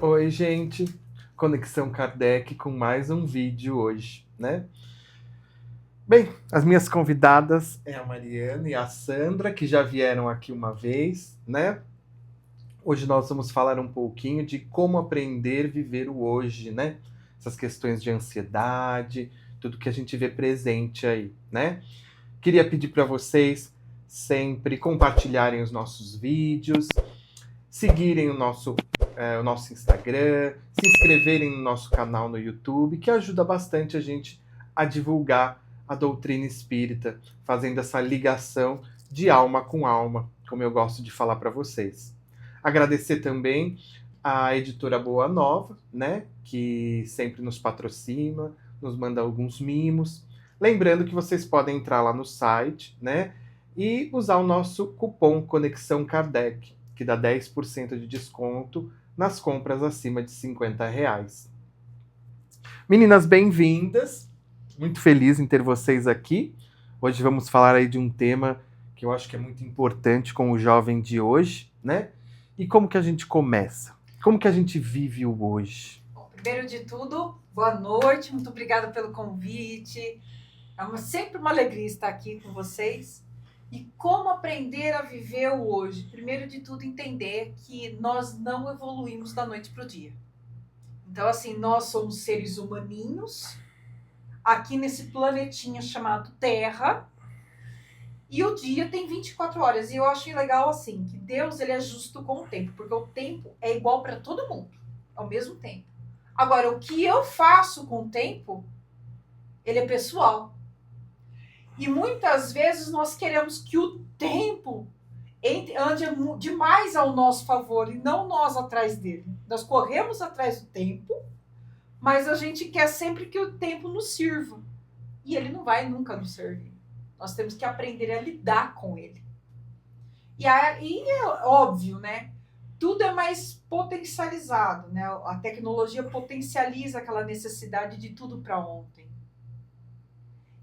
Oi, gente, Conexão Kardec com mais um vídeo hoje, né? Bem, as minhas convidadas é a Mariana e a Sandra, que já vieram aqui uma vez, né? Hoje nós vamos falar um pouquinho de como aprender a viver o hoje, né? Essas questões de ansiedade, tudo que a gente vê presente aí, né? Queria pedir para vocês sempre compartilharem os nossos vídeos, seguirem o nosso Instagram, se inscreverem no nosso canal no YouTube, que ajuda bastante a gente a divulgar a doutrina espírita, fazendo essa ligação de alma com alma, como eu gosto de falar para vocês. Agradecer também à editora Boa Nova, né, que sempre nos patrocina, nos manda alguns mimos. Lembrando que vocês podem entrar lá no site, né, e usar o nosso cupom Conexão Kardec, que dá 10% de desconto nas compras acima de R$ 50. Meninas, bem-vindas. Muito feliz em ter vocês aqui. Hoje vamos falar aí de um tema que eu acho que é muito importante com o jovem de hoje, né? E como que a gente começa? Como que a gente vive o hoje? Bom, primeiro de tudo, boa noite, muito obrigada pelo convite. Sempre uma alegria estar aqui com vocês. E como aprender a viver o hoje? Primeiro de tudo, entender que nós não evoluímos da noite para o dia. Então, assim, nós somos seres humaninhos, aqui nesse planetinha chamado Terra, e o dia tem 24 horas. E eu acho legal, assim, que Deus ele é justo com o tempo, porque o tempo é igual para todo mundo, ao mesmo tempo. Agora, o que eu faço com o tempo, ele é pessoal. E muitas vezes nós queremos que o tempo ande demais ao nosso favor e não nós atrás dele. Nós corremos atrás do tempo, mas a gente quer sempre que o tempo nos sirva. E ele não vai nunca nos servir. Nós temos que aprender a lidar com ele. E é óbvio, né? Tudo é mais potencializado, né? A tecnologia potencializa aquela necessidade de tudo para ontem.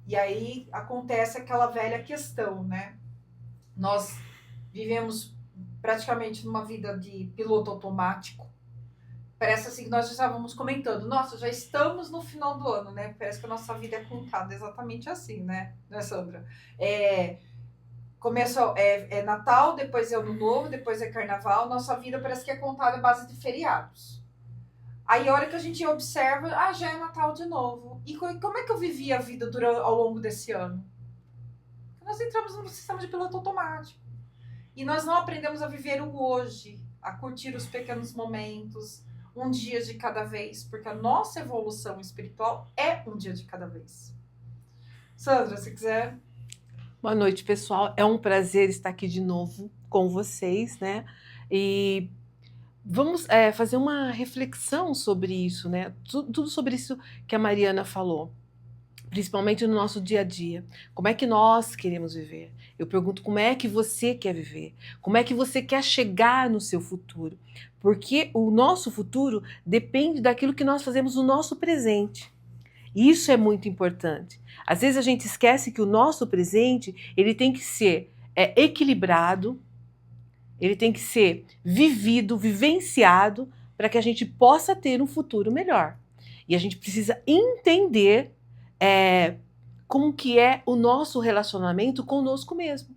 E aí acontece aquela velha questão, né? Nós vivemos praticamente numa vida de piloto automático. Parece assim que nós já estávamos comentando, nossa, já estamos no final do ano, né? Parece que a nossa vida é contada exatamente assim, né, Sandra? Começa, é Natal, depois é Ano Novo, depois é Carnaval, nossa vida parece que é contada à base de feriados. Aí a hora que a gente observa, já é Natal de novo. E como é que eu vivi a vida ao longo desse ano? Nós entramos num sistema de piloto automático. E nós não aprendemos a viver o hoje, a curtir os pequenos momentos, um dia de cada vez, porque a nossa evolução espiritual é um dia de cada vez. Sandra, se quiser. Boa noite, pessoal. É um prazer estar aqui de novo com vocês, né? E vamos fazer uma reflexão sobre isso, né? Tudo sobre isso que a Mariana falou, principalmente no nosso dia a dia. Como é que nós queremos viver? Eu pergunto, como é que você quer viver? Como é que você quer chegar no seu futuro? Porque o nosso futuro depende daquilo que nós fazemos no nosso presente. Isso é muito importante. Às vezes a gente esquece que o nosso presente ele tem que ser equilibrado, ele tem que ser vivido, vivenciado, para que a gente possa ter um futuro melhor. E a gente precisa entender como que é o nosso relacionamento conosco mesmo.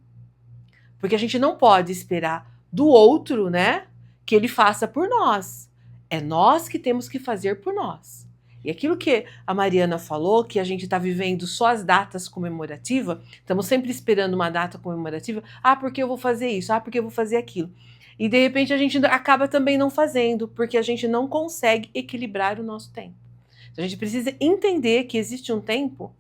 Porque a gente não pode esperar do outro, né, que ele faça por nós. É nós que temos que fazer por nós. E aquilo que a Mariana falou, que a gente está vivendo só as datas comemorativas, estamos sempre esperando uma data comemorativa, porque eu vou fazer isso, porque eu vou fazer aquilo. E de repente a gente acaba também não fazendo, porque a gente não consegue equilibrar o nosso tempo. Então a gente precisa entender que existe um tempo,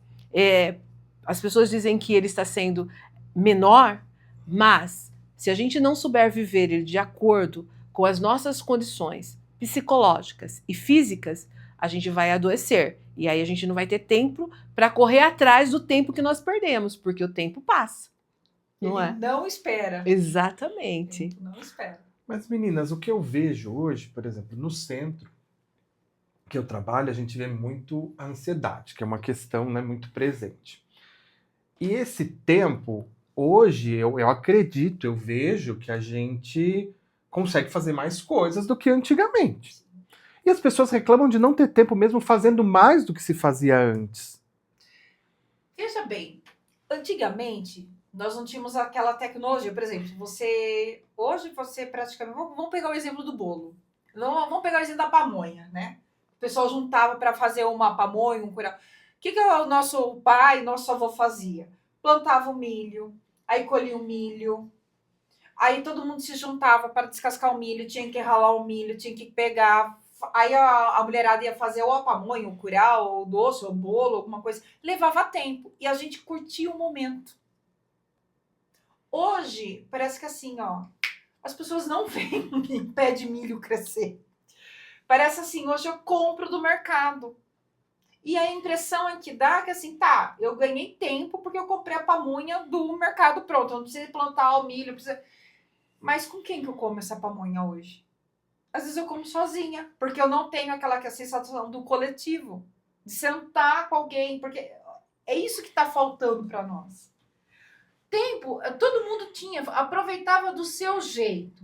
as pessoas dizem que ele está sendo menor, mas se a gente não souber viver ele de acordo com as nossas condições psicológicas e físicas, a gente vai adoecer. E aí a gente não vai ter tempo para correr atrás do tempo que nós perdemos, porque o tempo passa. Ele não espera. Exatamente. O tempo não espera. Mas, meninas, o que eu vejo hoje, por exemplo, no centro, que eu trabalho, a gente vê muito a ansiedade, que é uma questão, né, muito presente. E esse tempo, hoje, eu acredito, eu vejo que a gente consegue fazer mais coisas do que antigamente. E as pessoas reclamam de não ter tempo mesmo fazendo mais do que se fazia antes. Veja bem, antigamente nós não tínhamos aquela tecnologia, por exemplo, hoje você praticamente, vamos pegar o exemplo do bolo, não, vamos pegar o exemplo da pamonha, né? O pessoal juntava para fazer uma pamonha, um curau. O que o nosso pai, nosso avô fazia? Plantava o milho, aí colhia o milho, aí todo mundo se juntava para descascar o milho, tinha que ralar o milho, tinha que pegar. Aí a mulherada ia fazer ou a pamonha, o curau, ou o doce, ou o bolo, alguma coisa. Levava tempo. E a gente curtia o momento. Hoje, parece que assim, ó, as pessoas não veem pé de milho crescer. Parece assim, hoje eu compro do mercado. E a impressão é que dá que assim, tá, eu ganhei tempo porque eu comprei a pamonha do mercado pronto. Eu não preciso plantar o milho, Mas com quem que eu como essa pamonha hoje? Às vezes eu como sozinha, porque eu não tenho aquela sensação do coletivo, de sentar com alguém, porque é isso que está faltando para nós. Tempo, todo mundo tinha, aproveitava do seu jeito.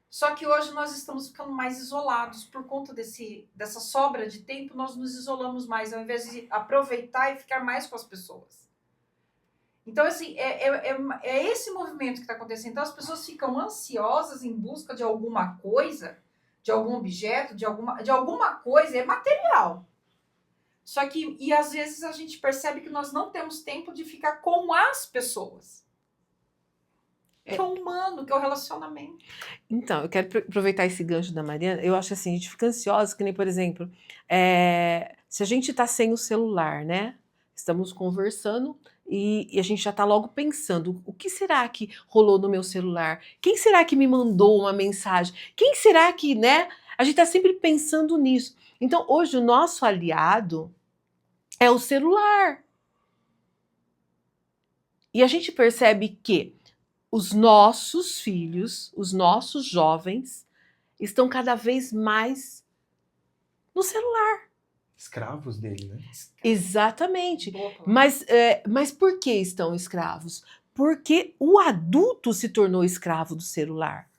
Só que hoje nós estamos ficando mais isolados por conta dessa sobra de tempo, nós nos isolamos mais, ao invés de aproveitar e ficar mais com as pessoas. Então, assim, é esse movimento que está acontecendo. Então, as pessoas ficam ansiosas em busca de alguma coisa, de algum objeto, de alguma coisa, é material. Só que, e às vezes a gente percebe que nós não temos tempo de ficar com as pessoas. Que é o humano, que é o relacionamento. Então, eu quero aproveitar esse gancho da Mariana. Eu acho assim, a gente fica ansiosa, que nem, por exemplo, se a gente está sem o celular, né? Estamos conversando e a gente já está logo pensando, o que será que rolou no meu celular? Quem será que me mandou uma mensagem? Quem será que, né? A gente está sempre pensando nisso. Então, hoje, o nosso aliado é o celular. E a gente percebe que os nossos filhos, os nossos jovens, estão cada vez mais no celular. Escravos dele, né? Exatamente. Mas por que estão escravos? Porque o adulto se tornou escravo do celular.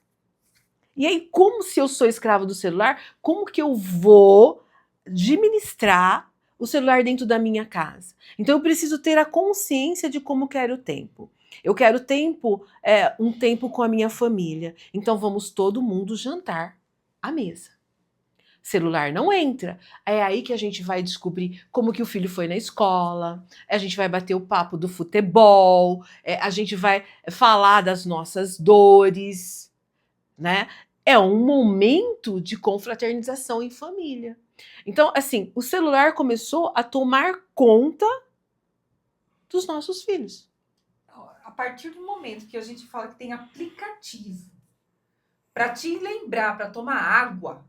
E aí, como se eu sou escravo do celular, como que eu vou administrar o celular dentro da minha casa? Então, eu preciso ter a consciência de como quero o tempo. Eu quero um tempo com a minha família. Então, vamos todo mundo jantar à mesa. Celular não entra. É aí que a gente vai descobrir como que o filho foi na escola, a gente vai bater o papo do futebol, a gente vai falar das nossas dores, né? É um momento de confraternização em família. Então, assim, o celular começou a tomar conta dos nossos filhos. A partir do momento que a gente fala que tem aplicativo para te lembrar, para tomar água.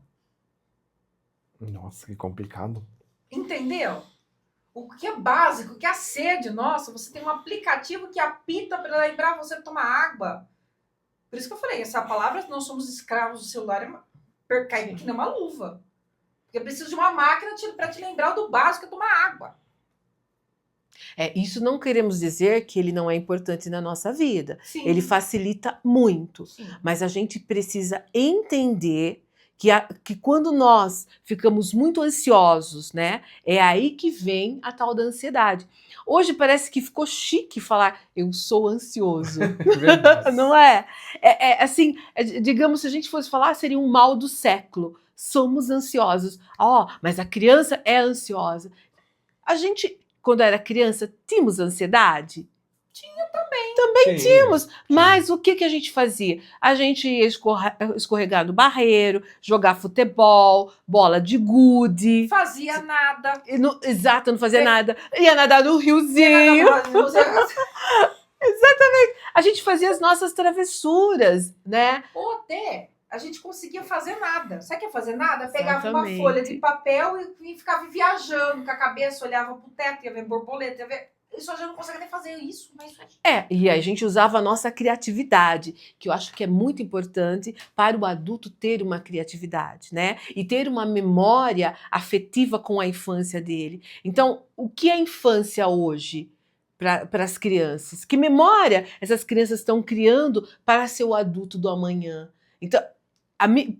Nossa, que complicado. Entendeu? O que é básico, o que é a sede, nossa, você tem um aplicativo que apita para lembrar você de tomar água. Por isso que eu falei, essa palavra, nós somos escravos do celular, cai que nem uma luva. Porque eu preciso de uma máquina para te lembrar do básico, é tomar água. Isso não queremos dizer que ele não é importante na nossa vida. Sim. Ele facilita muito. Sim. Mas a gente precisa entender que quando nós ficamos muito ansiosos, né? É aí que vem a tal da ansiedade. Hoje parece que ficou chique falar eu sou ansioso. Não é? Assim, digamos, se a gente fosse falar, seria um mal do século. Somos ansiosos. Mas a criança é ansiosa. A gente, quando era criança, tínhamos ansiedade? Tinha também. Também tínhamos. Mas o que a gente fazia? A gente ia escorregar no barreiro, jogar futebol, bola de gude. Fazia nada. Exato, não fazia nada. Ia nadar no riozinho. Exatamente. A gente fazia as nossas travessuras, né? Ou até a gente conseguia fazer nada. Sabe o que é fazer nada? Pegava Exatamente. uma folha de papel e ficava viajando com a cabeça, olhava pro teto, ia ver borboleta, ia ver... eles já não conseguem nem fazer isso, mas... E a gente usava a nossa criatividade, que eu acho que é muito importante para o adulto ter uma criatividade, né? E ter uma memória afetiva com a infância dele. Então, o que é infância hoje para as crianças? Que memória essas crianças estão criando para ser o adulto do amanhã? Então,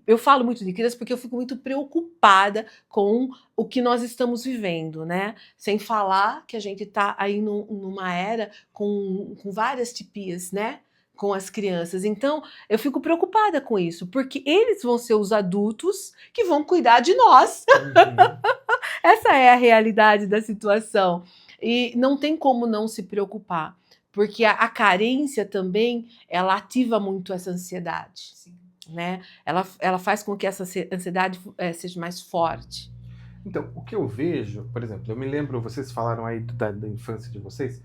eu falo muito de criança porque eu fico muito preocupada com o que nós estamos vivendo, né? Sem falar que a gente está aí numa era com várias tipias, né? Com as crianças. Então, eu fico preocupada com isso, porque eles vão ser os adultos que vão cuidar de nós. Essa é a realidade da situação. E não tem como não se preocupar, porque a carência também, ela ativa muito essa ansiedade. Sim. Né? Ela faz com que essa ansiedade seja mais forte. Então, o que eu vejo, por exemplo, eu me lembro, vocês falaram aí da infância de vocês.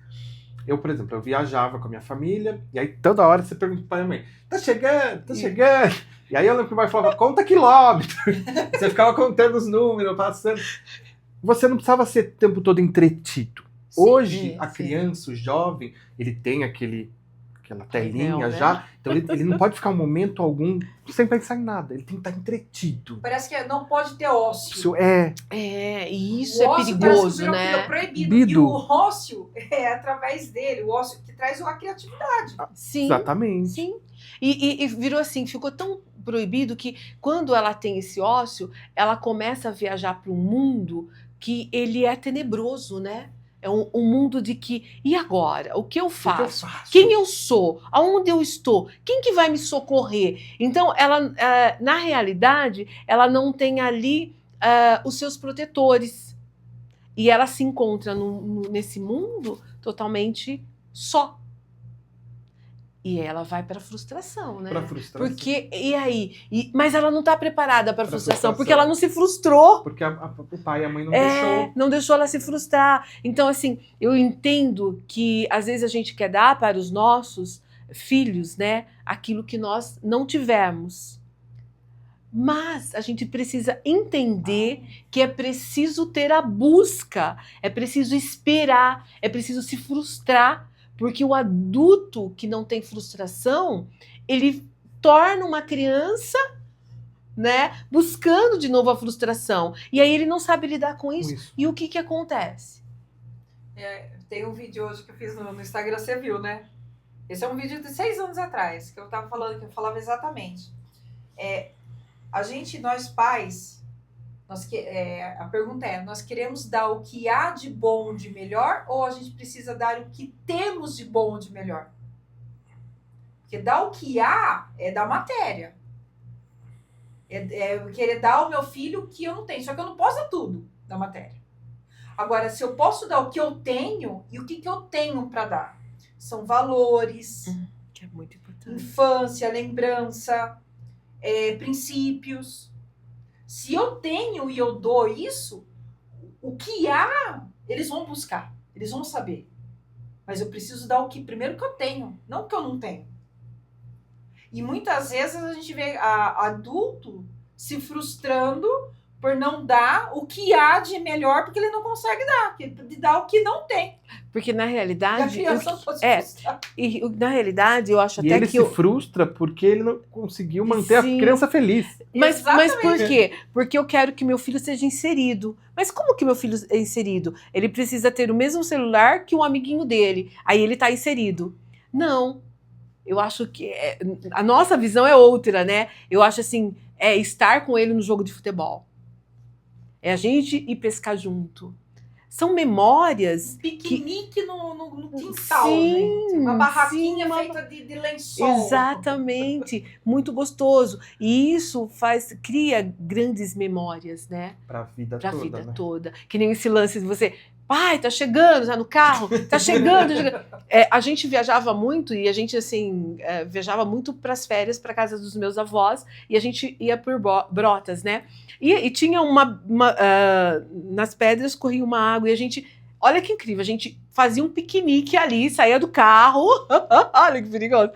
Eu, por exemplo, eu viajava com a minha família, e aí toda hora você pergunta para a mãe, tá chegando, tá chegando. E aí eu lembro que o pai falava, conta quilômetro. Você ficava contando os números, passando. Você não precisava ser o tempo todo entretido. Hoje, a criança, o jovem, ele tem aquela telinha já, né? Então ele não pode ficar um momento algum sem pensar em nada, ele tem que estar entretido. Parece que não pode ter ócio. E isso é perigoso, né? É proibido. E o ócio é através dele, o ócio que traz a criatividade. Sim, exatamente. Sim. E virou assim, ficou tão proibido que quando ela tem esse ócio, ela começa a viajar para um mundo que ele é tenebroso, né? É um mundo de que, e agora? O que eu faço? Quem eu sou? Aonde eu estou? Quem que vai me socorrer? Então, ela, na realidade, ela não tem ali os seus protetores. E ela se encontra nesse mundo totalmente só. E ela vai para a frustração, né? Pra frustração. Porque, e aí? Mas ela não está preparada para a frustração, porque ela não se frustrou. Porque o pai e a mãe não deixou. Não deixou ela se frustrar. Então, assim, eu entendo que às vezes a gente quer dar para os nossos filhos, né, aquilo que nós não tivemos. Mas a gente precisa entender que é preciso ter a busca, é preciso esperar, é preciso se frustrar. Porque o adulto que não tem frustração, ele torna uma criança, né, buscando de novo a frustração. E aí ele não sabe lidar com isso. E o que acontece? Tem um vídeo hoje que eu fiz no Instagram, você viu, né? Esse é um vídeo de 6 anos atrás, que eu tava falando, que eu falava exatamente. Nós pais, a pergunta é, nós queremos dar o que há de bom de melhor ou a gente precisa dar o que temos de bom de melhor? Porque dar o que há é da matéria. É querer dar ao meu filho o que eu não tenho. Só que eu não posso dar tudo da matéria. Agora, se eu posso dar o que eu tenho, e o que eu tenho para dar? São valores, que é muito importante. Infância, lembrança, princípios. Se eu tenho e eu dou isso, o que há, eles vão buscar, eles vão saber. Mas eu preciso dar o que primeiro que eu tenho, não o que eu não tenho. E muitas vezes a gente vê adulto se frustrando por não dar o que há de melhor, porque ele não consegue dar, de dar o que não tem. Porque na realidade... E a criança não pode se frustrar. E na realidade eu acho até que... ele se frustra porque ele não conseguiu manter a criança feliz. Mas por quê? Porque eu quero que meu filho seja inserido. Mas como que meu filho é inserido? Ele precisa ter o mesmo celular que um amiguinho dele. Aí ele está inserido. Não. Eu acho que a nossa visão é outra, né? Eu acho assim, estar com ele no jogo de futebol. É a gente ir pescar junto. São memórias... Piquenique no quintal, gente. Uma barraquinha feita de lençol. Exatamente. Muito gostoso. E isso cria grandes memórias, né? Pra vida toda. Pra vida né? toda. Que nem esse lance de você... Pai, tá chegando, tá no carro, tá chegando. A gente viajava muito e a gente, assim, viajava muito pras férias, pra casa dos meus avós, e a gente ia por Brotas, né? E tinha nas pedras corria uma água e a gente, olha que incrível, a gente fazia um piquenique ali, saía do carro, olha que perigoso,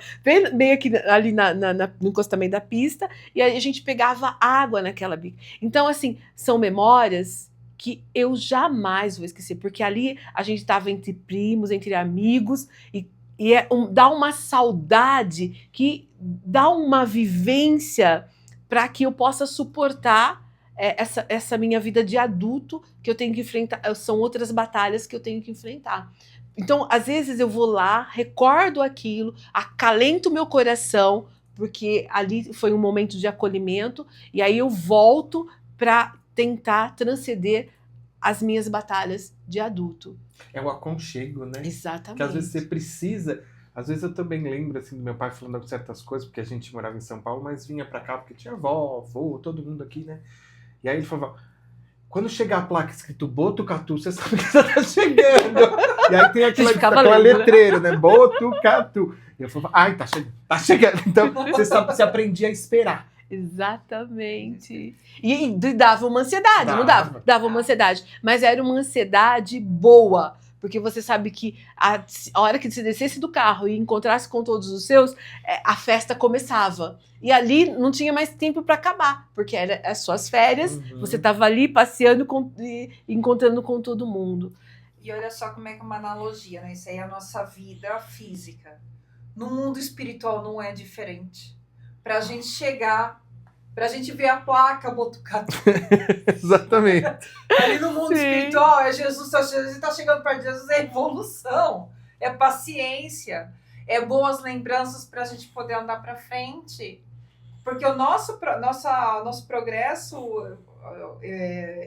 bem aqui ali no encostamento da pista, e aí a gente pegava água naquela bica. Então, assim, são memórias que eu jamais vou esquecer, porque ali a gente estava entre primos, entre amigos, e dá uma saudade, que dá uma vivência para que eu possa suportar essa minha vida de adulto que eu tenho que enfrentar, são outras batalhas que eu tenho que enfrentar. Então, às vezes eu vou lá, recordo aquilo, acalento meu coração, porque ali foi um momento de acolhimento, e aí eu volto para tentar transcender as minhas batalhas de adulto. É o aconchego, né? Exatamente. Que às vezes você precisa. Às vezes eu também lembro assim do meu pai falando certas coisas, porque a gente morava em São Paulo, mas vinha pra cá porque tinha avó, avô, todo mundo aqui, né? E aí ele falava: quando chegar a placa escrito Botucatu, você sabe que você tá chegando. E aí tem aquela letreira, né? Botucatu. E eu falava: ai, tá chegando. Então você aprendia a esperar. Exatamente. E dava uma ansiedade, não dava? Dava uma ansiedade. Mas era uma ansiedade boa. Porque você sabe que a hora que você descesse do carro e encontrasse com todos os seus, a festa começava. E ali não tinha mais tempo para acabar, porque eram as suas férias, você estava ali passeando e encontrando com todo mundo. E olha só como é que é uma analogia, né? Isso aí é a nossa vida física. No mundo espiritual não é diferente. Para a gente chegar, para a gente ver a placa Botucatu. Exatamente. Ali no mundo espiritual, é Jesus está chegando perto de Jesus, é evolução, é paciência, é boas lembranças para a gente poder andar para frente. Porque o nosso progresso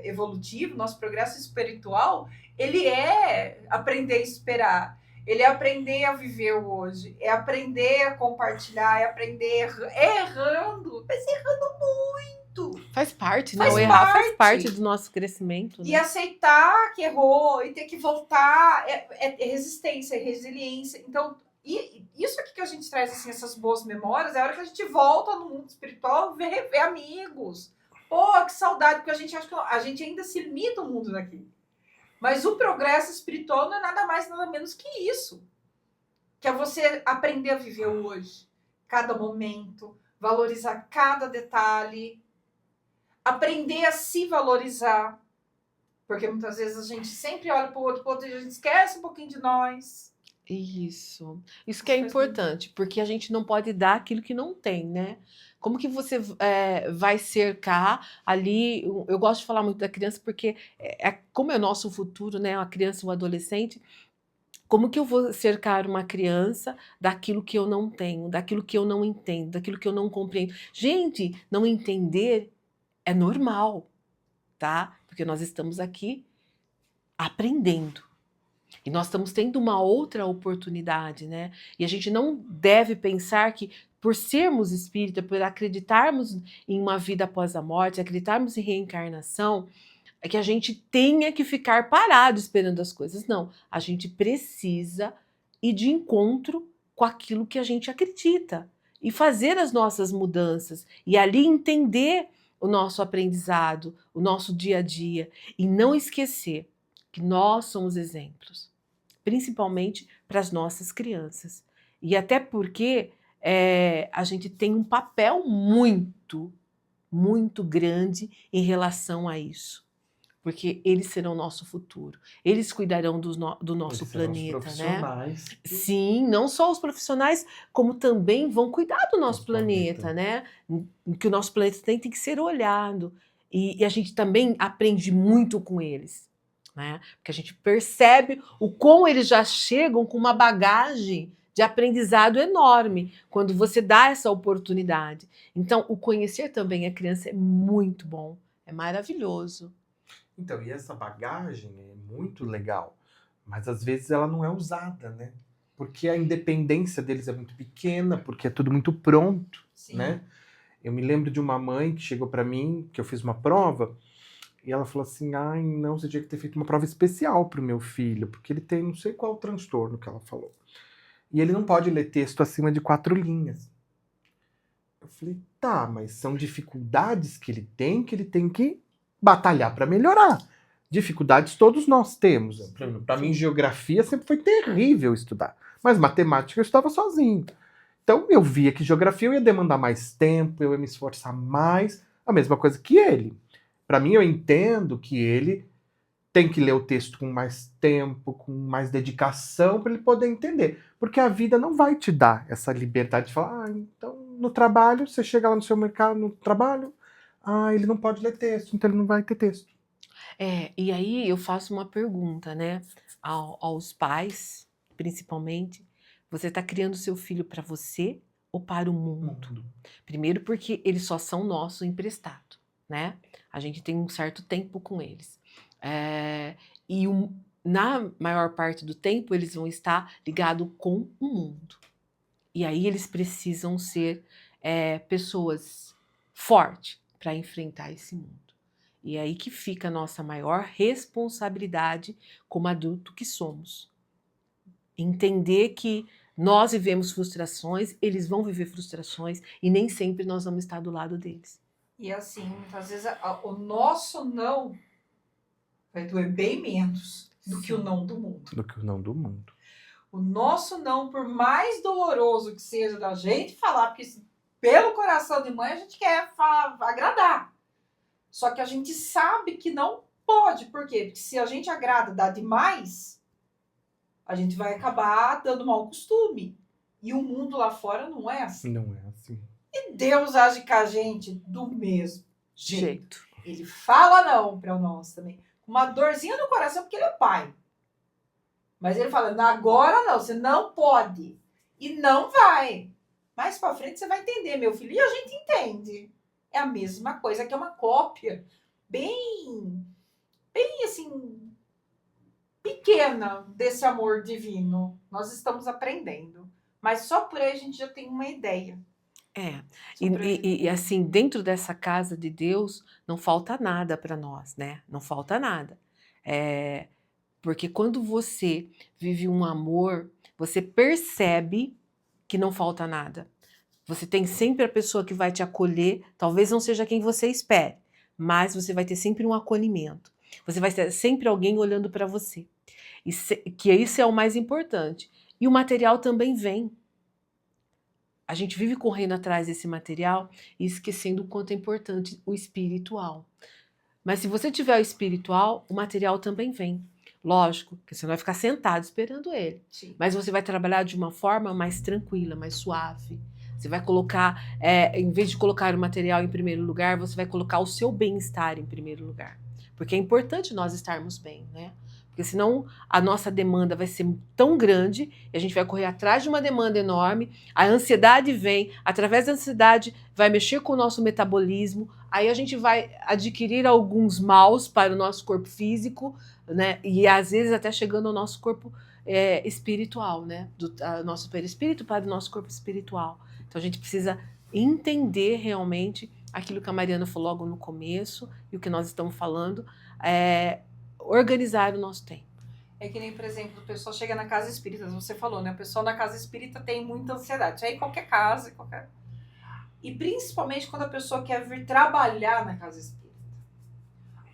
evolutivo, nosso progresso espiritual, ele é aprender a esperar. Ele é aprender a viver o hoje, é aprender a compartilhar, é aprender errando, mas errando muito. Faz parte, né? O errar faz parte do nosso crescimento. Né? E aceitar que errou e ter que voltar é resistência, é resiliência. Então, isso aqui que a gente traz, assim, essas boas memórias, é a hora que a gente volta no mundo espiritual, ver amigos. Pô, que saudade, porque a gente acha que a gente ainda se limita ao mundo daqui. Mas o progresso espiritual não é nada mais, nada menos que isso. Que é você aprender a viver o hoje. Cada momento. Valorizar cada detalhe. Aprender a se valorizar. Porque muitas vezes a gente sempre olha para o outro e a gente esquece um pouquinho de nós. Isso que é importante. Porque a gente não pode dar aquilo que não tem, né? Como que você vai cercar ali? Eu gosto de falar muito da criança porque como é o nosso futuro, né? A criança, o adolescente. Como que eu vou cercar uma criança daquilo que eu não tenho, daquilo que eu não entendo, daquilo que eu não compreendo? Gente, não entender é normal, tá? Porque nós estamos aqui aprendendo. E nós estamos tendo uma outra oportunidade, né? E a gente não deve pensar que por sermos espírita, por acreditarmos em uma vida após a morte, acreditarmos em reencarnação, é que a gente tenha que ficar parado esperando as coisas. Não, a gente precisa ir de encontro com aquilo que a gente acredita e fazer as nossas mudanças e ali entender o nosso aprendizado, o nosso dia a dia e não esquecer que nós somos exemplos, principalmente para as nossas crianças. E até porque a gente tem um papel muito, muito grande em relação a isso. Porque eles serão o nosso futuro. Eles cuidarão do nosso planeta, os profissionais. Né? Sim, não só os profissionais, como também vão cuidar do nosso planeta, né? Que o nosso planeta tem que ser olhado. E a gente também aprende muito com eles. Né? Porque a gente percebe o como eles já chegam com uma bagagem de aprendizado enorme quando você dá essa oportunidade. Então, o conhecer também a criança é muito bom, é maravilhoso. Então, e essa bagagem é muito legal, mas às vezes ela não é usada, né? Porque a independência deles é muito pequena, porque é tudo muito pronto, Sim. Né? Eu me lembro de uma mãe que chegou para mim, que eu fiz uma prova, e ela falou assim: ai, não, você tinha que ter feito uma prova especial para o meu filho, porque ele tem não sei qual transtorno que ela falou. E ele não pode ler texto acima de 4 linhas. Eu falei: tá, mas são dificuldades que ele tem que batalhar para melhorar. Dificuldades todos nós temos. Para mim, geografia sempre foi terrível estudar, mas matemática eu estava sozinho. Então eu via que geografia eu ia demandar mais tempo, eu ia me esforçar mais, a mesma coisa que ele. Para mim, eu entendo que ele tem que ler o texto com mais tempo, com mais dedicação, para ele poder entender. Porque a vida não vai te dar essa liberdade de falar, então no trabalho, você chega lá no seu mercado, no trabalho, ele não pode ler texto, então ele não vai ter texto. E aí eu faço uma pergunta, né, aos pais, principalmente. Você está criando seu filho para você ou para o mundo? Primeiro porque eles só são nosso emprestado, né? A gente tem um certo tempo com eles. Na maior parte do tempo eles vão estar ligados com o mundo. E aí eles precisam ser pessoas fortes para enfrentar esse mundo. E é aí que fica a nossa maior responsabilidade como adulto que somos. Entender que nós vivemos frustrações, eles vão viver frustrações e nem sempre nós vamos estar do lado deles. E assim, muitas vezes o nosso não vai doer bem menos do que o não do mundo. Do que o não do mundo. O nosso não, por mais doloroso que seja da gente falar, porque pelo coração de mãe a gente quer agradar. Só que a gente sabe que não pode. Por quê? Porque se a gente agrada, dá demais, a gente vai acabar dando mau costume. E o mundo lá fora não é assim. Não é assim. E Deus age com a gente do mesmo Jeito. Ele fala não para nós também. Uma dorzinha no coração, porque ele é pai. Mas ele fala, agora não, você não pode. E não vai. Mais pra frente você vai entender, meu filho. E a gente entende. É a mesma coisa, que é uma cópia bem assim, pequena desse amor divino. Nós estamos aprendendo. Mas só por aí a gente já tem uma ideia. E assim, dentro dessa casa de Deus, não falta nada para nós, né? Não falta nada. Porque quando você vive um amor, você percebe que não falta nada. Você tem sempre a pessoa que vai te acolher, talvez não seja quem você espere, mas você vai ter sempre um acolhimento. Você vai ter sempre alguém olhando para você. Que isso é o mais importante. E o material também vem. A gente vive correndo atrás desse material e esquecendo o quanto é importante o espiritual. Mas se você tiver o espiritual, o material também vem. Lógico, que você não vai ficar sentado esperando ele. Sim. Mas você vai trabalhar de uma forma mais tranquila, mais suave. Você vai colocar, em vez de colocar o material em primeiro lugar, você vai colocar o seu bem-estar em primeiro lugar. Porque é importante nós estarmos bem, né? Porque senão a nossa demanda vai ser tão grande e a gente vai correr atrás de uma demanda enorme, a ansiedade vem, através da ansiedade vai mexer com o nosso metabolismo, aí a gente vai adquirir alguns maus para o nosso corpo físico, né? E às vezes até chegando ao nosso corpo espiritual, né? Do nosso perispírito para o nosso corpo espiritual. Então a gente precisa entender realmente aquilo que a Mariana falou logo no começo e o que nós estamos falando, organizar o nosso tempo. É que nem, por exemplo, o pessoal chega na casa espírita, você falou, né? O pessoal na casa espírita tem muita ansiedade. Isso aí em qualquer casa, E principalmente quando a pessoa quer vir trabalhar na casa espírita.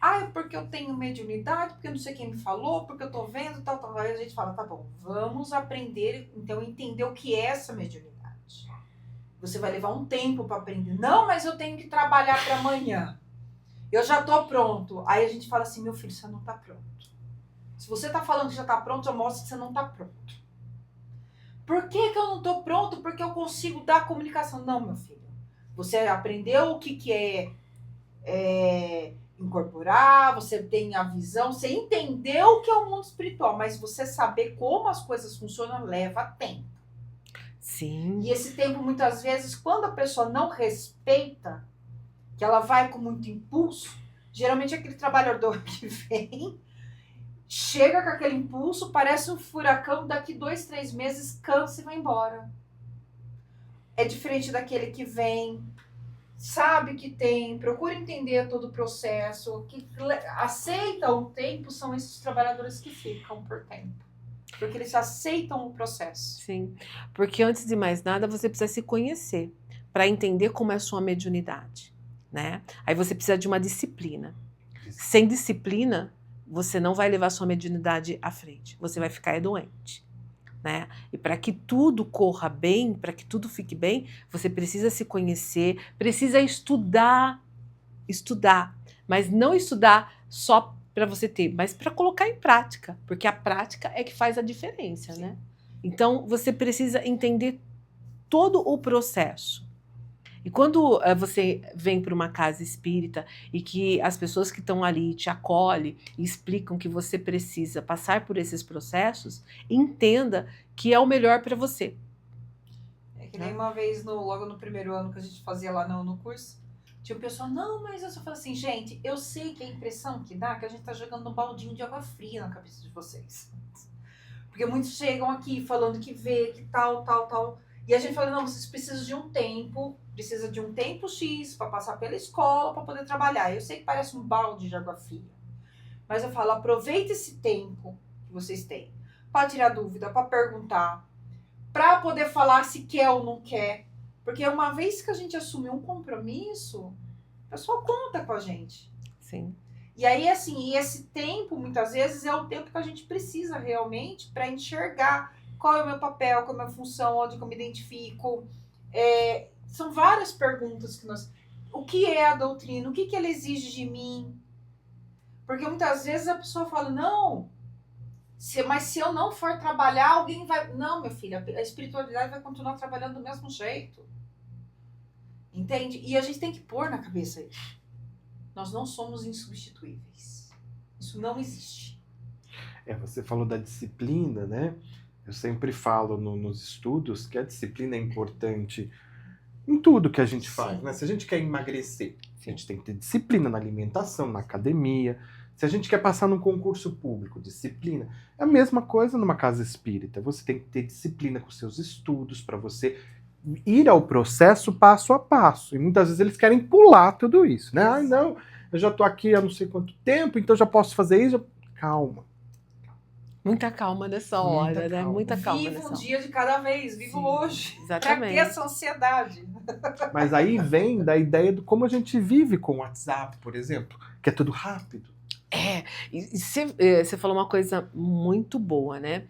É porque eu tenho mediunidade, porque não sei quem me falou, porque eu tô vendo, tal. Aí a gente fala, tá bom, vamos aprender, então, entender o que é essa mediunidade. Você vai levar um tempo para aprender. Não, mas eu tenho que trabalhar para amanhã. Eu já tô pronto. Aí a gente fala assim, meu filho, você não tá pronto. Se você tá falando que já tá pronto, já mostra que você não tá pronto. Por que eu não tô pronto? Porque eu consigo dar comunicação. Não, meu filho. Você aprendeu o que é incorporar, você tem a visão, você entendeu o que é o mundo espiritual, mas você saber como as coisas funcionam leva tempo. Sim. E esse tempo, muitas vezes, quando a pessoa não respeita, que ela vai com muito impulso, geralmente aquele trabalhador que vem, chega com aquele impulso, parece um furacão, daqui 2, 3 meses cansa e vai embora. É diferente daquele que vem, sabe que tem, procura entender todo o processo, que aceita o tempo, são esses trabalhadores que ficam por tempo. Porque eles aceitam o processo. Sim, porque antes de mais nada, você precisa se conhecer para entender como é a sua mediunidade, né? Aí você precisa de uma disciplina. Sem disciplina, você não vai levar a sua mediunidade à frente. Você vai ficar doente, né? E para que tudo corra bem, para que tudo fique bem, você precisa se conhecer, precisa estudar, mas não estudar só para você ter, mas para colocar em prática, porque a prática é que faz a diferença, né? Então, você precisa entender todo o processo. E quando você vem para uma casa espírita e que as pessoas que estão ali te acolhem e explicam que você precisa passar por esses processos, entenda que é o melhor para você. É que nem uma vez, logo no primeiro ano que a gente fazia lá no curso, tinha o pessoal, não, mas eu só falo assim, gente, eu sei que a impressão que dá é que a gente tá jogando um baldinho de água fria na cabeça de vocês. Porque muitos chegam aqui falando que vê, que tal, tal, tal. E a gente fala, não, vocês precisam de um tempo, precisa de um tempo X para passar pela escola, para poder trabalhar. Eu sei que parece um balde de água fria. Mas eu falo, aproveita esse tempo que vocês têm para tirar dúvida, para perguntar, para poder falar se quer ou não quer. Porque uma vez que a gente assume um compromisso, o pessoal conta com a gente. Sim. E aí, assim, esse tempo, muitas vezes, é o tempo que a gente precisa realmente para enxergar qual é o meu papel, qual é a minha função, onde que eu me identifico. São várias perguntas que nós... O que é a doutrina? O que ela exige de mim? Porque muitas vezes a pessoa fala, não, mas se eu não for trabalhar, alguém vai... Não, minha filha, a espiritualidade vai continuar trabalhando do mesmo jeito. Entende? E a gente tem que pôr na cabeça isso. Nós não somos insubstituíveis. Isso não existe. Você falou da disciplina, né? Eu sempre falo nos estudos que a disciplina é importante em tudo que a gente faz, né? Se a gente quer emagrecer, a gente tem que ter disciplina na alimentação, na academia. Se a gente quer passar num concurso público, disciplina. É a mesma coisa numa casa espírita. Você tem que ter disciplina com seus estudos para você ir ao processo passo a passo. E muitas vezes eles querem pular tudo isso, né? Ah, não, eu já tô aqui há não sei quanto tempo, então já posso fazer isso. Calma. Muita calma nessa hora, né? Muita calma Viva nessa hora. um dia de cada vez, viva hoje. Exatamente. Pra que essa ansiedade? Mas aí vem da ideia de como a gente vive com o WhatsApp, por exemplo, que é tudo rápido. E você falou uma coisa muito boa, né?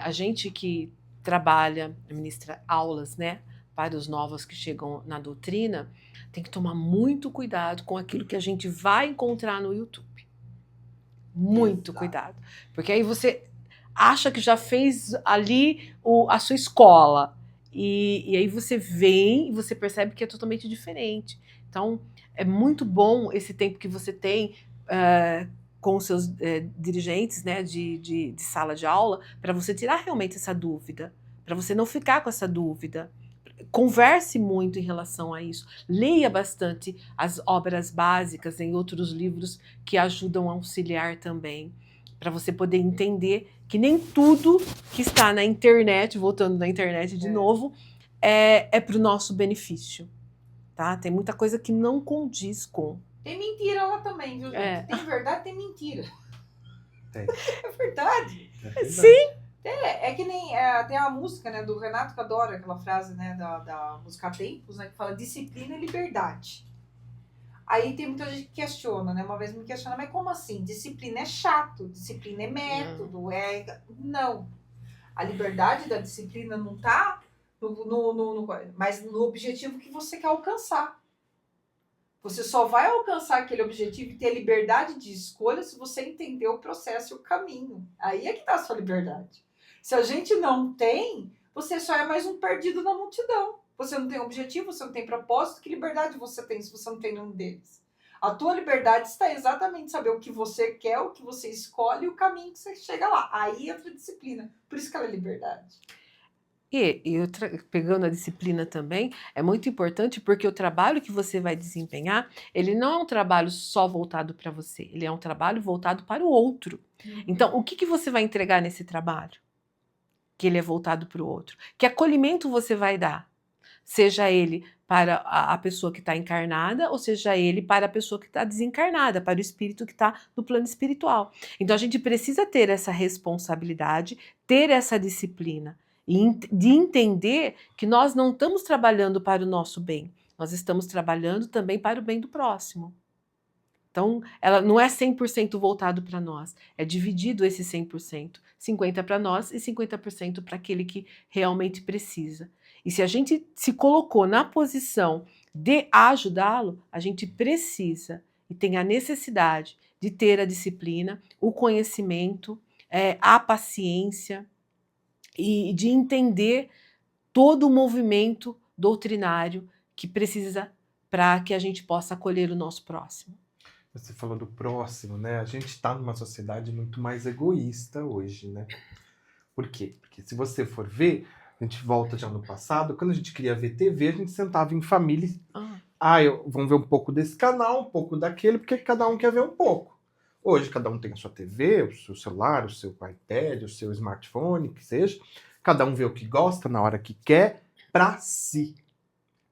A gente que trabalha, ministra aulas, né, para os novos que chegam na doutrina, tem que tomar muito cuidado com aquilo que a gente vai encontrar no YouTube. Muito cuidado. Porque aí você acha que já fez ali a sua escola. E aí você vem e você percebe que é totalmente diferente. Então, é muito bom esse tempo que você tem com os seus dirigentes, né, de sala de aula, para você tirar realmente essa dúvida, para você não ficar com essa dúvida. Converse muito em relação a isso. Leia bastante as obras básicas em outros livros que ajudam a auxiliar também, para você poder entender que nem tudo que está na internet, voltando na internet de novo, é para o nosso benefício. Tá? Tem muita coisa que não condiz com. Tem mentira lá também, viu, gente? Tem verdade, tem mentira. É verdade. Sim. É que nem tem a música, né, do Renato, que adora aquela frase, né, da música Tempos, né, que fala disciplina e liberdade. Aí tem muita gente que questiona, né? Uma vez me questiona, mas como assim? Disciplina é chato, disciplina é método, Não. A liberdade da disciplina não tá mas no objetivo que você quer alcançar. Você só vai alcançar aquele objetivo e ter liberdade de escolha se você entender o processo e o caminho. Aí é que tá a sua liberdade. Se a gente não tem, você só é mais um perdido na multidão. Você não tem objetivo, você não tem propósito. Que liberdade você tem se você não tem nenhum deles? A tua liberdade está exatamente em saber o que você quer, o que você escolhe e o caminho que você chega lá. Aí entra a disciplina. Por isso que ela é liberdade. Pegando a disciplina também, é muito importante porque o trabalho que você vai desempenhar, ele não é um trabalho só voltado para você, ele é um trabalho voltado para o outro. Então, o que você vai entregar nesse trabalho? Que ele é voltado para o outro. Que acolhimento você vai dar? Seja ele para a pessoa que está encarnada, ou seja ele para a pessoa que está desencarnada, para o espírito que está no plano espiritual. Então, a gente precisa ter essa responsabilidade, ter essa disciplina. De entender que nós não estamos trabalhando para o nosso bem, nós estamos trabalhando também para o bem do próximo. Então, ela não é 100% voltado para nós, é dividido esse 100%, 50% para nós e 50% para aquele que realmente precisa. E se a gente se colocou na posição de ajudá-lo, a gente precisa e tem a necessidade de ter a disciplina, o conhecimento, a paciência e de entender todo o movimento doutrinário que precisa para que a gente possa acolher o nosso próximo. Você falou do próximo, né? A gente está numa sociedade muito mais egoísta hoje, né? Por quê? Porque se você for ver, a gente volta já no passado, quando a gente queria ver TV, a gente sentava em família. Vamos ver um pouco desse canal, um pouco daquele, porque cada um quer ver um pouco. Hoje cada um tem a sua TV, o seu celular, o seu iPad, o seu smartphone, que seja. Cada um vê o que gosta na hora que quer, pra si.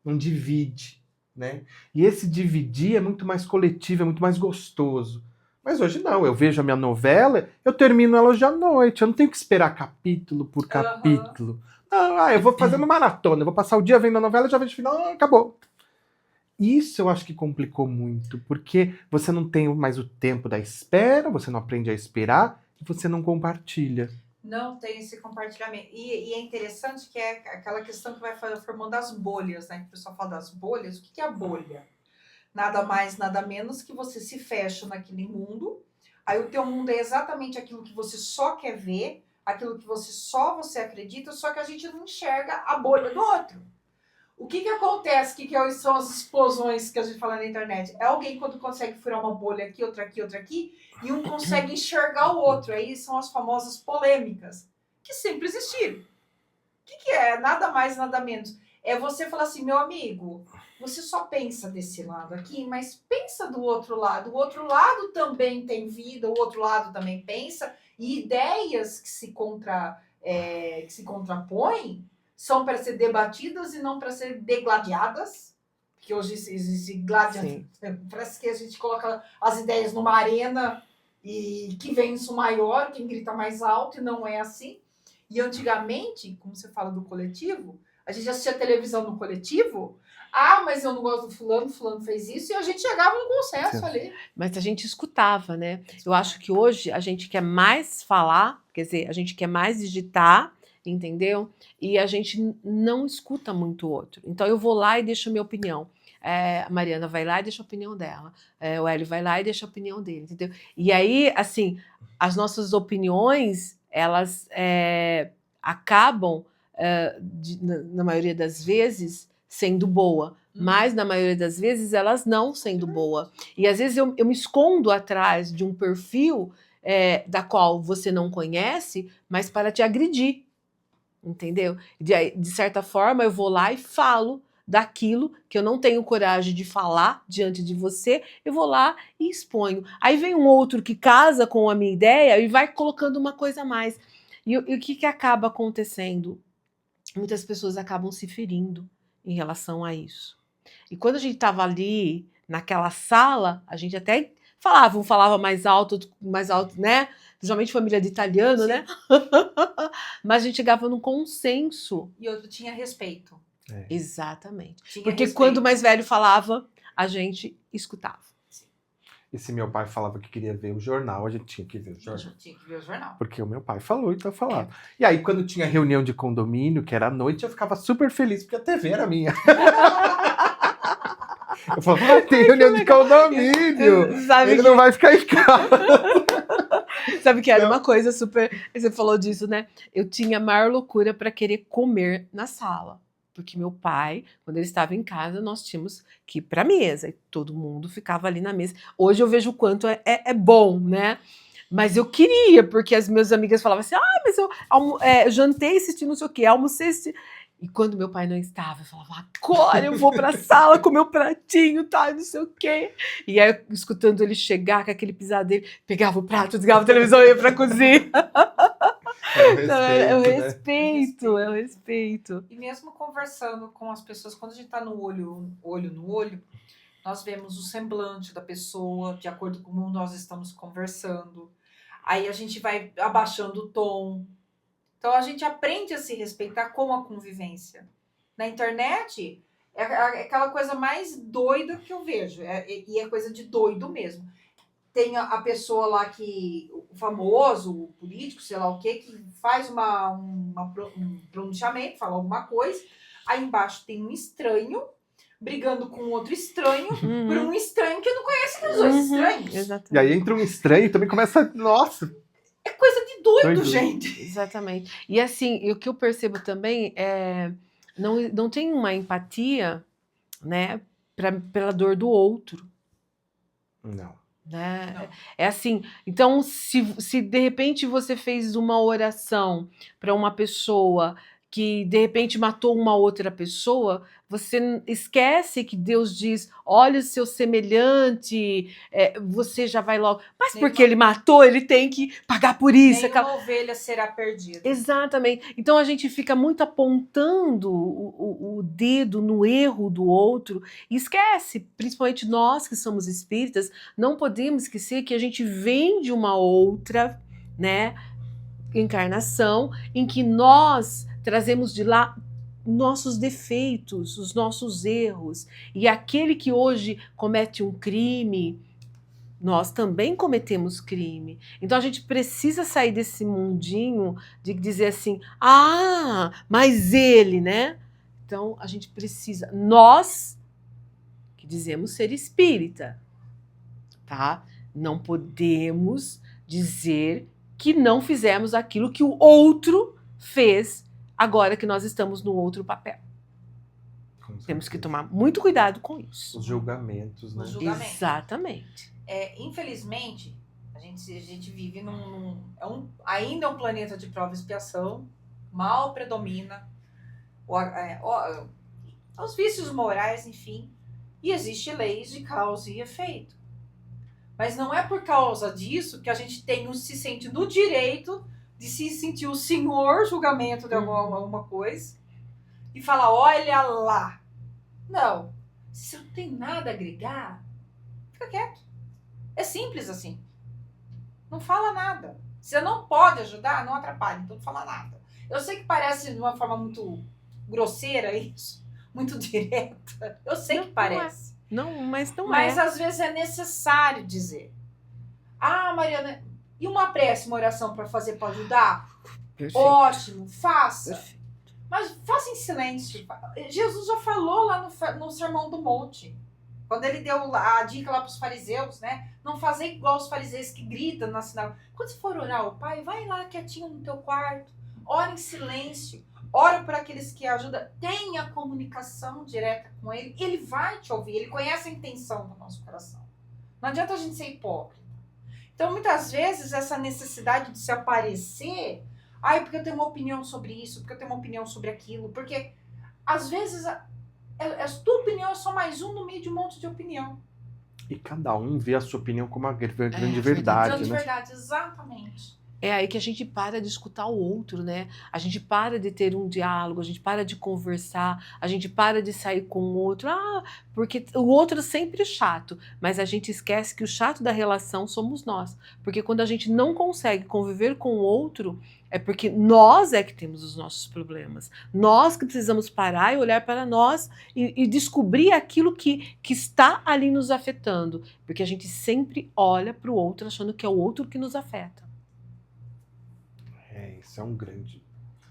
Não divide, né? E esse dividir é muito mais coletivo, é muito mais gostoso. Mas hoje não, eu vejo a minha novela, eu termino ela hoje à noite, eu não tenho que esperar capítulo por capítulo. Não, eu vou fazendo maratona, eu vou passar o dia vendo a novela, já vejo o final, acabou. Isso eu acho que complicou muito, porque você não tem mais o tempo da espera, você não aprende a esperar e você não compartilha. Não tem esse compartilhamento. E é interessante que é aquela questão que vai formando as bolhas, né? Que o pessoal fala das bolhas. O que é a bolha? Nada mais, nada menos que você se fecha naquele mundo. Aí o teu mundo é exatamente aquilo que você só quer ver, aquilo que você acredita, só que a gente não enxerga a bolha do outro. O que acontece? São as explosões que a gente fala na internet? É alguém quando consegue furar uma bolha aqui, outra aqui, e um consegue enxergar o outro. Aí são as famosas polêmicas, que sempre existiram. O que é? Nada mais, nada menos. É você falar assim, meu amigo, você só pensa desse lado aqui, mas pensa do outro lado. O outro lado também tem vida, o outro lado também pensa, e ideias que se contrapõem são para ser debatidas e não para ser degladiadas, porque hoje existe gladiação. Parece que a gente coloca as ideias numa arena e que vence o maior, quem grita mais alto, e não é assim. E antigamente, como você fala do coletivo, a gente assistia televisão no coletivo, mas eu não gosto do fulano fez isso, e a gente chegava no consenso ali. Mas a gente escutava, né? Eu acho que hoje a gente quer mais falar, quer dizer, a gente quer mais digitar, entendeu? E a gente não escuta muito o outro. Então eu vou lá e deixo a minha opinião. A Mariana vai lá e deixa a opinião dela. O Hélio vai lá e deixa a opinião dele, entendeu? E aí, assim, as nossas opiniões, elas acabam, na maioria das vezes, sendo boa. Mas, na maioria das vezes, elas não sendo boa. E, às vezes, eu me escondo atrás de um perfil da qual você não conhece, mas para te agredir. Entendeu? De certa forma, eu vou lá e falo daquilo que eu não tenho coragem de falar diante de você, eu vou lá e exponho. Aí vem um outro que casa com a minha ideia e vai colocando uma coisa a mais. E o que acaba acontecendo? Muitas pessoas acabam se ferindo em relação a isso. E quando a gente estava ali, naquela sala, a gente até falava, um falava mais alto, né? Principalmente família de italiano, né? Mas a gente chegava num consenso. E outro tinha respeito. Exatamente. Tinha porque respeito. Quando o mais velho falava, a gente escutava. E se meu pai falava que queria ver o jornal, a gente tinha que ver o jornal. A gente tinha que ver o jornal. Porque o meu pai falou, então falava. E aí, quando tinha reunião de condomínio, que era à noite, eu ficava super feliz, porque a TV era minha. Eu falava, tem reunião de condomínio. Sabe Ele não vai ficar em casa. Sabe que era uma coisa super... Você falou disso, né? Eu tinha a maior loucura para querer comer na sala. Porque meu pai, quando ele estava em casa, nós tínhamos que ir para a mesa. E todo mundo ficava ali na mesa. Hoje eu vejo o quanto é bom, né? Mas eu queria, porque as minhas amigas falavam assim, mas eu jantei assisti não sei o quê, almocei assisti... E quando meu pai não estava, eu falava, agora eu vou pra sala com meu pratinho, tá, não sei o quê. E aí, escutando ele chegar com aquele pisar dele, pegava o prato, desligava a televisão e ia pra cozinha. É o respeito. E mesmo conversando com as pessoas, quando a gente tá no olho no olho, nós vemos o semblante da pessoa, de acordo com como nós estamos conversando. Aí a gente vai abaixando o tom. Então, a gente aprende a se respeitar com a convivência. Na internet, é aquela coisa mais doida que eu vejo. E é coisa de doido mesmo. Tem a pessoa lá o famoso, o político, sei lá o quê, que faz um pronunciamento, fala alguma coisa. Aí embaixo tem um estranho brigando com outro estranho por Uhum. um estranho que não conhece aqueles dois Uhum. estranhos. Exatamente. E aí entra um estranho e também começa. Nossa! É coisa de doido, Doido. gente. Exatamente. E assim, e o que eu percebo também é não tem uma empatia, né, pela dor do outro. Não. Né? Não. É assim, então se de repente você fez uma oração para uma pessoa que de repente matou uma outra pessoa, você esquece que Deus diz: olha o seu semelhante, você já vai logo. Mas porque ele matou, ele tem que pagar por isso. Nenhuma ovelha será perdida. Exatamente. Então a gente fica muito apontando o dedo no erro do outro e esquece, principalmente nós que somos espíritas, não podemos esquecer que a gente vem de uma outra, né, encarnação em que nós trazemos de lá nossos defeitos, os nossos erros. E aquele que hoje comete um crime, nós também cometemos crime. Então a gente precisa sair desse mundinho de dizer assim: ah, mas ele, né? Então a gente precisa, nós que dizemos ser espírita, tá? Não podemos dizer que não fizemos aquilo que o outro fez agora que nós estamos no outro papel. Temos que tomar muito cuidado com isso. Os julgamentos, né? Os julgamentos. Exatamente. Infelizmente, a gente vive ainda é um planeta de prova e expiação, mal predomina os vícios morais, enfim, e existem leis de causa e efeito. Mas não é por causa disso que a gente se sente no direito de se sentir o senhor julgamento de alguma coisa e falar: olha lá. Não. Se você não tem nada a agregar, fica quieto. É simples assim. Não fala nada. Você não pode ajudar, não atrapalhe, então não fala nada. Eu sei que parece de uma forma muito grosseira isso, muito direta. Eu sei que parece. Mas não Mas é. às vezes é necessário dizer. Ah, Mariana, e uma prece, uma oração para fazer para ajudar? Perfeito. Ótimo, faça. Perfeito. Mas faça em silêncio. Jesus já falou lá no Sermão do Monte. Quando ele deu a dica lá para os fariseus, né? Não fazer igual os fariseus que gritam na sinagoga. Quando você for orar ao Pai, vai lá quietinho no teu quarto. Ora em silêncio. Ora por aqueles que ajudam. Tenha comunicação direta com ele. Ele vai te ouvir. Ele conhece a intenção do nosso coração. Não adianta a gente ser hipócrita. Então, muitas vezes, essa necessidade de se aparecer... Ai, porque eu tenho uma opinião sobre isso. Porque eu tenho uma opinião sobre aquilo. Porque, às vezes... A tua opinião é só mais um no meio de um monte de opinião. E cada um vê a sua opinião como uma grande verdade, Grande né? verdade, exatamente. É aí que a gente para de escutar o outro, né? A gente para de ter um diálogo, a gente para de conversar, a gente para de sair com o outro. Ah, porque o outro é sempre chato, mas a gente esquece que o chato da relação somos nós. Porque quando a gente não consegue conviver com o outro, é porque nós é que temos os nossos problemas. Nós que precisamos parar e olhar para nós e descobrir aquilo que está ali nos afetando. Porque a gente sempre olha para o outro achando que é o outro que nos afeta. Isso é um grande...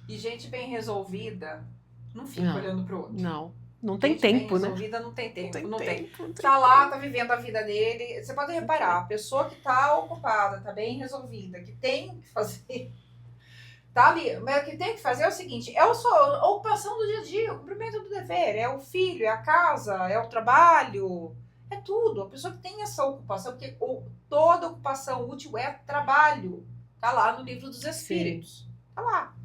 E gente bem resolvida não fica olhando pro outro. Não tem tempo, bem né? resolvida não tem tempo, não tem. Não tem Tá lá, tá vivendo a vida dele. Você pode reparar, a pessoa que tá ocupada, tá bem resolvida, que tem o que fazer, tá ali. Mas o que tem que fazer é o seguinte, a ocupação do dia a dia, o cumprimento do dever, é o filho, é a casa, é o trabalho, é tudo. A pessoa que tem essa ocupação, porque toda ocupação útil é trabalho. Tá lá no Livro dos Espíritos. Sim. Tá lá.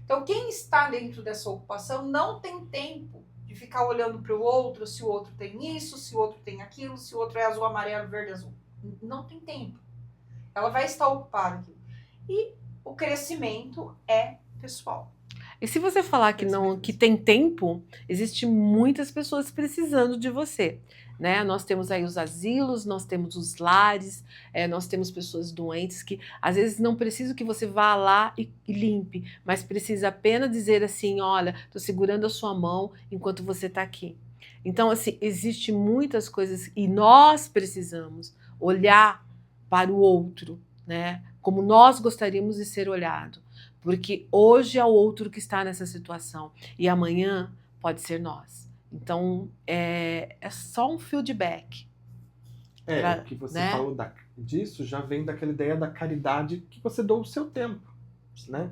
Então, quem está dentro dessa ocupação não tem tempo de ficar olhando para o outro, se o outro tem isso, se o outro tem aquilo, se o outro é azul, amarelo, verde, azul. Não tem tempo. Ela vai estar ocupada aqui. E o crescimento é pessoal. E se você falar que tem tempo, existem muitas pessoas precisando de você. Né? Nós temos aí os asilos, nós temos os lares, nós temos pessoas doentes que às vezes não precisam que você vá lá e limpe, mas precisa apenas dizer assim, olha, estou segurando a sua mão enquanto você está aqui. Então, assim, existem muitas coisas e nós precisamos olhar para o outro, né? Como nós gostaríamos de ser olhado, porque hoje é o outro que está nessa situação e amanhã pode ser nós. Então, é só um feedback. O que você né? falou disso já vem daquela ideia da caridade que você doa o seu tempo, né?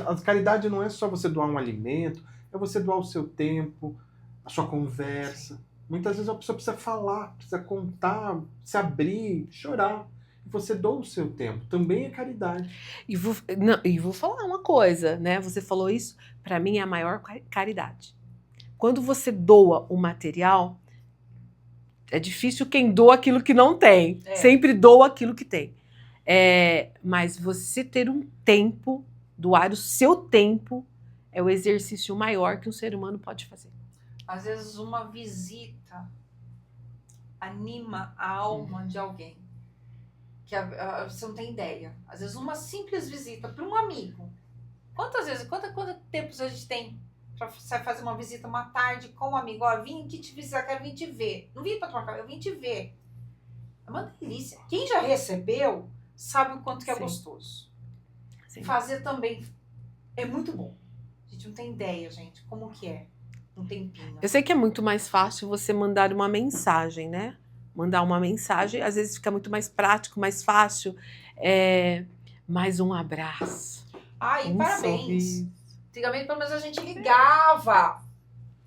A caridade não é só você doar um alimento, é você doar o seu tempo, a sua conversa. Muitas vezes a pessoa precisa falar, precisa contar, se abrir, chorar. E você doa o seu tempo. Também é caridade. E vou falar uma coisa, né? Você falou isso, para mim é a maior caridade. Quando você doa o material, é difícil quem doa aquilo que não tem. Sempre doa aquilo que tem. Mas você ter um tempo, doar o seu tempo, é o exercício maior que um ser humano pode fazer. Às vezes uma visita anima a alma de alguém. Que você não tem ideia. Às vezes uma simples visita para um amigo. Quanto tempo a gente tem para você fazer uma visita uma tarde com um amigo? Ó, vim aqui te visitar, quero vir te ver. Não vim para tomar café, eu vim te ver. É uma delícia. Quem já recebeu sabe o quanto que é gostoso. Sim. Fazer também é muito bom. A gente não tem ideia, gente, como que é um tempinho. Eu sei que é muito mais fácil você mandar uma mensagem, né? Mandar uma mensagem, às vezes fica muito mais prático, mais fácil. Mais um abraço. E parabéns. Sorriso. Antigamente, pelo menos, a gente ligava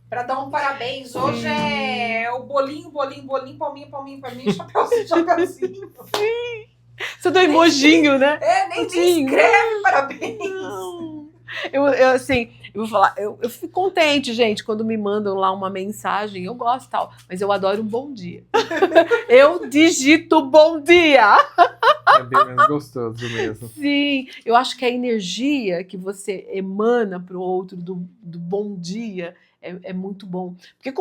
para dar um parabéns. Hoje é o bolinho, palminha, pra mim, chapeuzinho. Sim. Você dá emojinho, né? Nem escreve parabéns. Não. Eu vou falar, eu fico contente, gente, quando me mandam lá uma mensagem, eu gosto e tal, mas eu adoro um bom dia. Eu digito bom dia. É bem mais gostoso mesmo. Sim, eu acho que a energia que você emana para o outro do bom dia é muito bom. Porque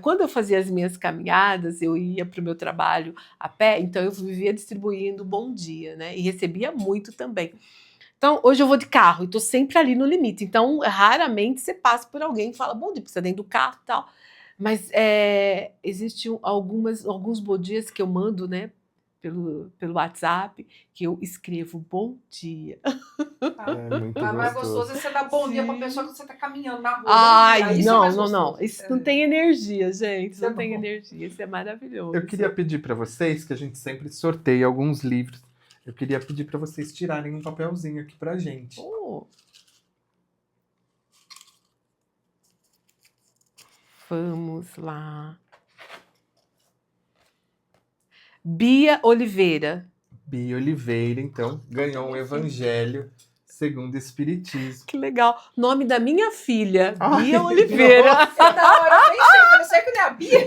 quando eu fazia as minhas caminhadas, eu ia para o meu trabalho a pé, então eu vivia distribuindo bom dia, né? E recebia muito também. Então, hoje eu vou de carro e tô sempre ali no limite. Então, raramente você passa por alguém e fala, bom dia, você tá dentro do carro e tal. Mas existem alguns bom dias que eu mando, né, pelo WhatsApp, que eu escrevo bom dia. É muito mais gostoso é você dar bom dia pra pessoa que você tá caminhando na rua. Não. Isso não tem energia, gente. Isso não tem energia. Isso é maravilhoso. Eu queria pedir para vocês, que a gente sempre sorteia alguns livros. Eu queria pedir para vocês tirarem um papelzinho aqui pra gente. Vamos lá. Bia Oliveira. Bia Oliveira, então, ganhou um Evangelho segundo o Espiritismo. Que legal. Nome da minha filha, Bia Oliveira. É da hora, eu pensei que não é a Bia.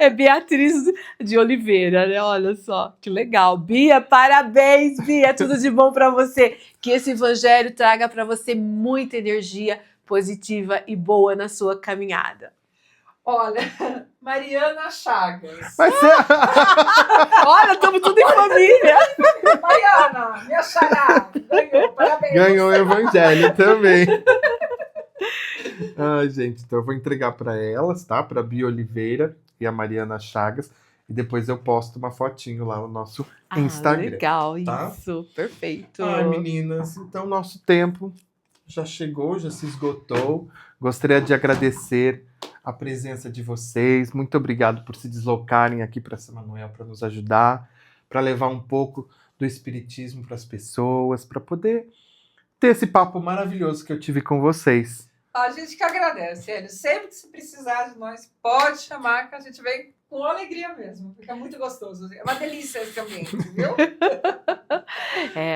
É Beatriz de Oliveira, né? Olha só, que legal. Bia, parabéns, Bia. Tudo de bom para você. Que esse evangelho traga para você muita energia positiva e boa na sua caminhada. Olha, Mariana Chagas. Olha, estamos tudo em família. Mariana, minha xará, ganhou. Parabéns. Ganhou o Evangelho também. Ai, gente, então eu vou entregar para elas, tá? Para Bia Oliveira e a Mariana Chagas. E depois eu posto uma fotinho lá no nosso Instagram. Legal, tá? Isso, perfeito. Ai, meninas, então nosso tempo já chegou, já se esgotou. Gostaria de agradecer a presença de vocês. Muito obrigado por se deslocarem aqui para São Manuel para nos ajudar, para levar um pouco do Espiritismo para as pessoas, para poder ter esse papo maravilhoso que eu tive com vocês. A gente que agradece, sério. Sempre que se precisar de nós, pode chamar que a gente vem com alegria mesmo. Fica muito gostoso. É uma delícia esse ambiente, viu?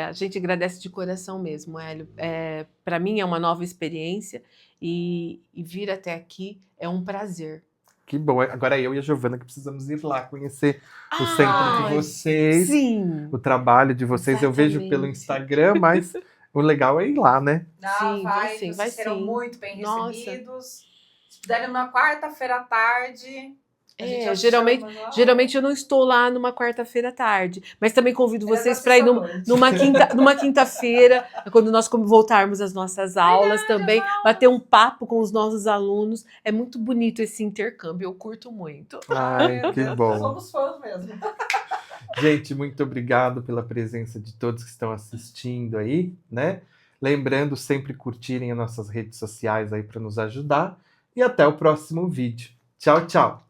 A gente agradece de coração mesmo, Hélio. Para mim é uma nova experiência e vir até aqui é um prazer. Que bom. Agora eu e a Giovana que precisamos ir lá conhecer o centro de vocês, sim. O trabalho de vocês. Exatamente. Eu vejo pelo Instagram, mas o legal é ir lá, né? Não, vocês serão muito bem recebidos. Se puderem numa quarta-feira à tarde... Geralmente eu não estou lá numa quarta-feira à tarde, mas também convido vocês para ir numa quinta-feira, quando nós voltarmos às nossas aulas também, bater um papo com os nossos alunos. É muito bonito esse intercâmbio, eu curto muito. Ai, que bom. Somos fãs mesmo. Gente, muito obrigado pela presença de todos que estão assistindo aí, né? Lembrando sempre curtirem as nossas redes sociais aí para nos ajudar. e até o próximo vídeo. Tchau, tchau!